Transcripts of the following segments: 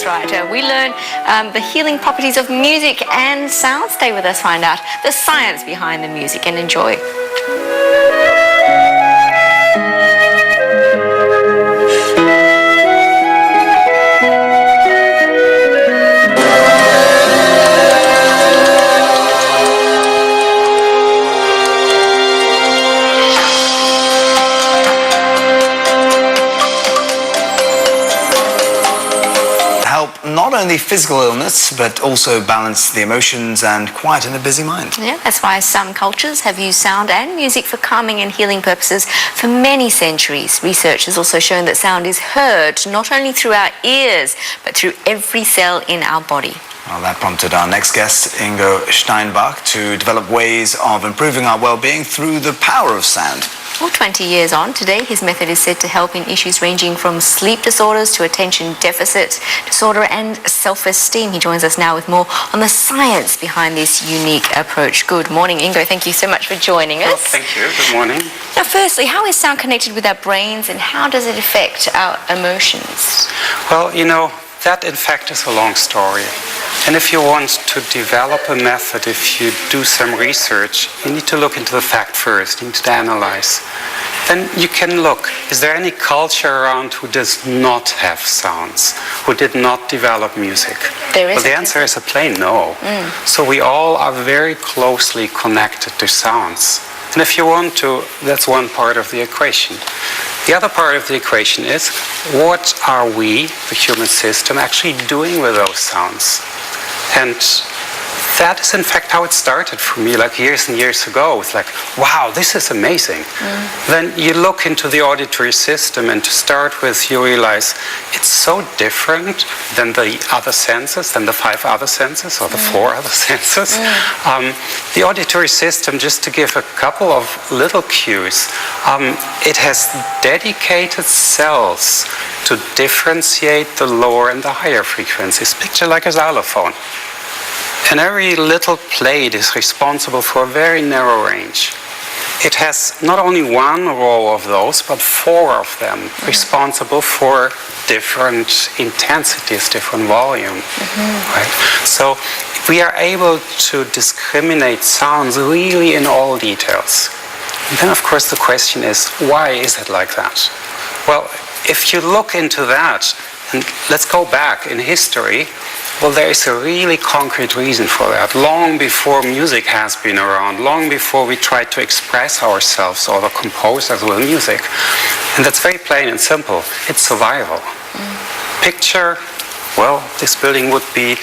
That's right. We learn the healing properties of music and sound. Stay with us, find out the science behind the music, and enjoy. Not only physical illness, but also balance the emotions and quieten a busy mind. Yeah, that's why some cultures have used sound and music for calming and healing purposes for many centuries. Research has also shown that sound is heard not only through our ears, but through every cell in our body. Well, that prompted our next guest, Ingo Steinbach, to develop ways of improving our well-being through the power of sound. Well, 20 years on, today his method is said to help in issues ranging from sleep disorders to attention deficit disorder and self-esteem. He joins us now with more on the science behind this unique approach. Good morning, Ingo. Thank you so much for joining us. Well, thank you. Good morning. Now, firstly, how is sound connected with our brains and how does it affect our emotions? Well, that in fact is a long story. And if you want to develop a method, if you do some research, you need to look into the fact first, you need to analyze. Then you can look, is there any culture around who does not have sounds, who did not develop music? Well, the answer is a plain no. So we all are very closely connected to sounds. And if you want to, that's one part of the equation. The other part of the equation is, what are we, the human system, actually doing with those sounds? And that is in fact how it started for me, like years and years ago. It's like, wow, this is amazing. Then you look into the auditory system, and to start with, you realize it's so different than the other senses, than the 5 other senses, or the 4 other senses. The auditory system, just to give a couple of little cues, it has dedicated cells to differentiate the lower and the higher frequencies. Picture like a xylophone. And every little plate is responsible for a very narrow range. It has not only one row of those, but 4 of them responsible for different intensities, different volume. Right? So we are able to discriminate sounds really in all details. And then, of course, the question is, why is it like that? Well, if you look into that, and let's go back in history, well, there is a really concrete reason for that. Long before music has been around, long before we tried to express ourselves or compose as well music. And that's very plain and simple. It's survival. Picture, well, this building would be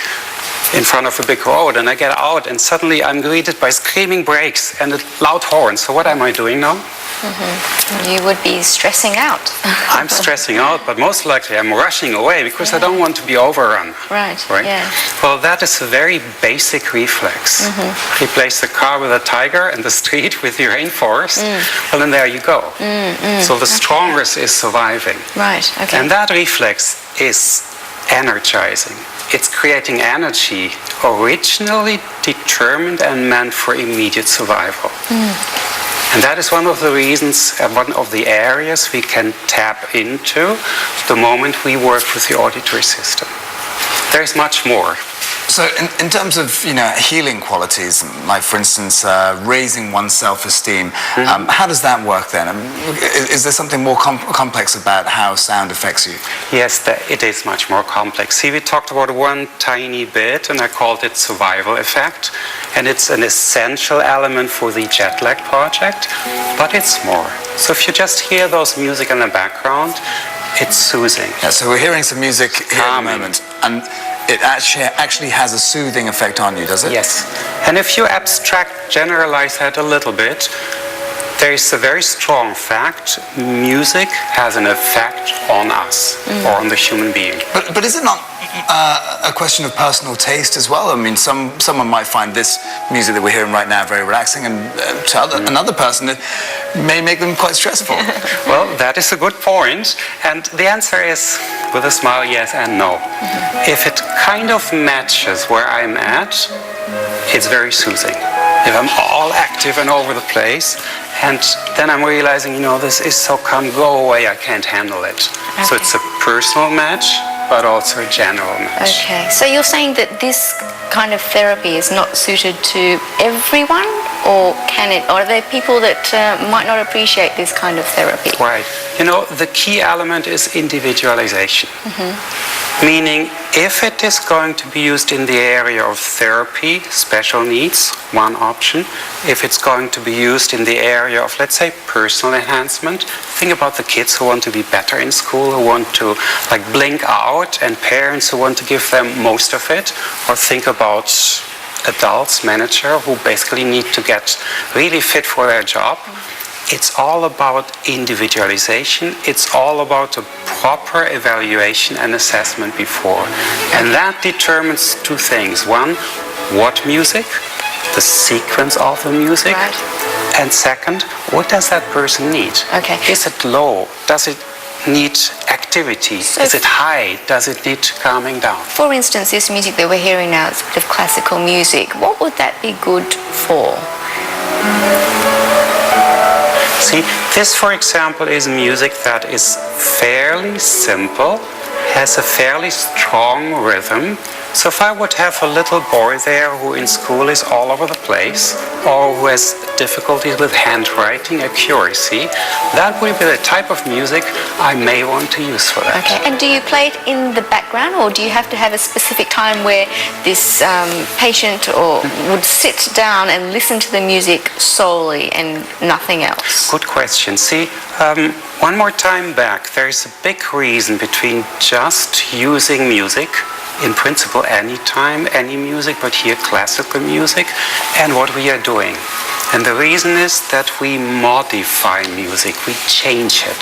in front of a big road, and I get out, and suddenly I'm greeted by screaming brakes and a loud horn. So what am I doing now? You would be stressing out. I'm stressing out, but most likely I'm rushing away because I don't want to be overrun. Right? Yeah. Well, that is a very basic reflex. Replace the car with a tiger and the street with the rainforest. Well, then there you go. So the strongest is surviving. Right, okay. And that reflex is energizing. It's creating energy originally determined and meant for immediate survival. And that is one of the reasons, one of the areas we can tap into the moment we work with the auditory system. There is much more. So in terms of healing qualities, like for instance raising one's self-esteem, how does that work then? Is there something more complex about how sound affects you? Yes, it is much more complex. See, we talked about one tiny bit, and I called it survival effect, and it's an essential element for the Jetlag project, but it's more. So if you just hear those music in the background, it's soothing. Yeah, so we're hearing some music here at the moment, and it actually has a soothing effect on you, does it? Yes. And if you abstract, generalize that a little bit, there is a very strong fact: music has an effect on us or on the human being. But is it not a question of personal taste as well? I mean, someone might find this music that we're hearing right now very relaxing, and to another person it may make them quite stressful. Well, that is a good point, and the answer is, with a smile, yes and no. If it kind of matches where I'm at, it's very soothing. If I'm all active and over the place, and then I'm realizing, this is so calm, go away, I can't handle it. Okay. So it's a personal match, but also a general match. Okay, so you're saying that this kind of therapy is not suited to everyone, or can it? Or are there people that might not appreciate this kind of therapy? Right. You know, the key element is individualization. Meaning, if it is going to be used in the area of therapy, special needs, one option. If it's going to be used in the area of, let's say, personal enhancement, think about the kids who want to be better in school, who want to like blink out, and parents who want to give them most of it. Or think about adults, manager, who basically need to get really fit for their job. It's all about individualization. It's all about a proper evaluation and assessment before. And that determines two things. One, what music, the sequence of the music. Right. And second, what does that person need? Okay. Is it low? Does it need activity? Is it high? Does it need calming down? For instance, this music that we're hearing now is a bit of classical music. What would that be good for? See, this, for example, is music that is fairly simple, has a fairly strong rhythm. So if I would have a little boy there who in school is all over the place, or who has difficulties with handwriting, accuracy, that would be the type of music I may want to use for that. Okay, and do you play it in the background, or do you have to have a specific time where this patient would sit down and listen to the music solely and nothing else? Good question. See, one more time back, there is a big reason between just using music, in principle any time, any music, but here classical music, and what we are doing. And the reason is that we modify music, we change it.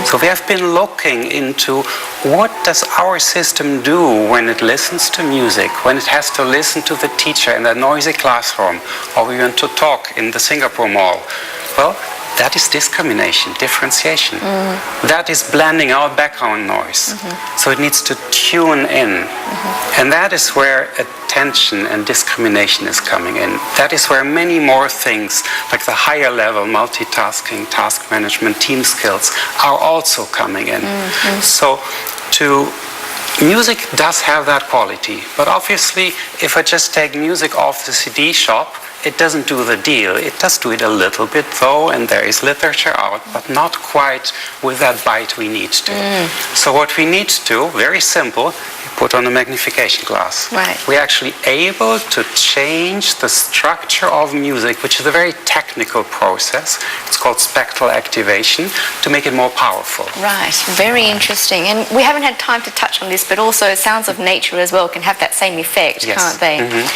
So we have been looking into what does our system do when it listens to music, when it has to listen to the teacher in that noisy classroom, or we want to talk in the Singapore Mall. Well, that is discrimination, differentiation. That is blending out background noise. So it needs to tune in. And that is where attention and discrimination is coming in. That is where many more things, like the higher level multitasking, task management, team skills, are also coming in. So music does have that quality. But obviously, if I just take music off the CD shop, it doesn't do the deal. It does do it a little bit though, and there is literature out, but not quite with that bite we need to. So what we need to, very simple, put on a magnification glass. Right. We're actually able to change the structure of music, which is a very technical process. It's called spectral activation, to make it more powerful. Right, very interesting. And we haven't had time to touch on this, but also sounds of nature as well can have that same effect, can't they?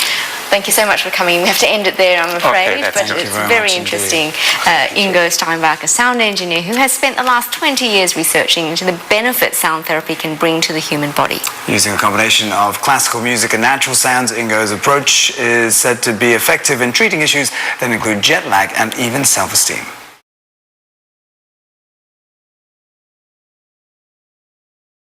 Thank you so much for coming. We have to end it there, I'm afraid, but it's very interesting. Ingo Steinbach, a sound engineer who has spent the last 20 years researching into the benefits sound therapy can bring to the human body. Using a combination of classical music and natural sounds, Ingo's approach is said to be effective in treating issues that include jet lag and even self-esteem.